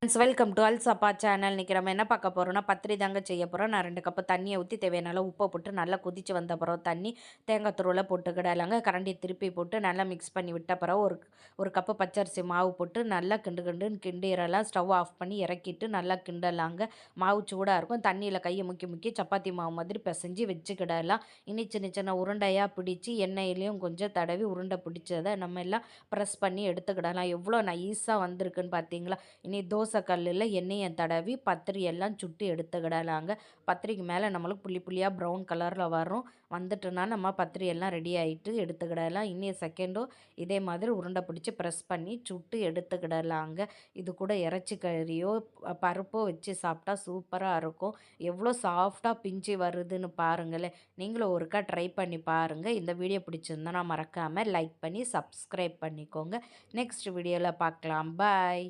Friends welcome to அல்சப்பா channel. இன்றைக்கி நம்ம என்ன பார்க்க போகிறோம்னா பத்திரி தாங்க செய்ய போகிறோம். நான் 2 கப்பு தண்ணியை ஊற்றி தேவையான அளவு உப்பை போட்டு நல்லா கொதித்து வந்த பிறகு தண்ணி தேங்காய் துருவலை போட்டுக்கிடலாங்க. கரண்டி திருப்பி போட்டு நல்லா மிக்ஸ் பண்ணி விட்ட பிறகு ஒரு கப்பு பச்சரிசி மாவு போட்டு நல்லா கிண்டுன்னு கிண்டிடலாம். ஸ்டவ் ஆஃப் பண்ணி இறக்கிட்டு நல்லா கிண்டலாங்க. மாவு சூடாக இருக்கும். தண்ணியில் கையை முக்கி முக்கி சப்பாத்தி மாவு மாதிரி பிசைஞ்சு வச்சுக்கிடலாம். இனி சின்ன சின்ன உருண்டையாக பிடிச்சி எண்ணெயிலையும் கொஞ்சம் தடவி உருண்டை பிடிச்சதை நம்ம எல்லாம் ப்ரெஸ் பண்ணி எடுத்துக்கிடலாம். எவ்வளோ நைஸாக வந்திருக்குன்னு பார்த்தீங்களா? இனி தோசை கல்லில் எண்ணெயை தடவி பத்திரி எல்லாம் சுட்டு எடுத்துக்கிடலாங்க. பத்திரிக்கு மேலே நம்மளுக்கு புள்ளி புள்ளியாக ப்ரௌன் கலரில் வரும். வந்துட்டுனா நம்ம பத்திரி எல்லாம் ரெடி ஆகிட்டு எடுத்துக்கிடலாம். இன்னும் செகண்டும் இதே மாதிரி உருண்டை பிடிச்சி ப்ரெஸ் பண்ணி சுட்டு எடுத்துக்கிடலாங்க. இது கூட இறைச்சி கறியோ பருப்போ வச்சு சாப்பிட்டா சூப்பராக இருக்கும். எவ்வளோ சாஃப்டாக பிஞ்சு வருதுன்னு பாருங்களேன். நீங்களும் ஒருக்கா ட்ரை பண்ணி பாருங்கள். இந்த வீடியோ பிடிச்சிருந்தா மறக்காமல் லைக் பண்ணி சப்ஸ்கிரைப் பண்ணிக்கோங்க. நெக்ஸ்ட் வீடியோவில் பார்க்கலாம். பாய்.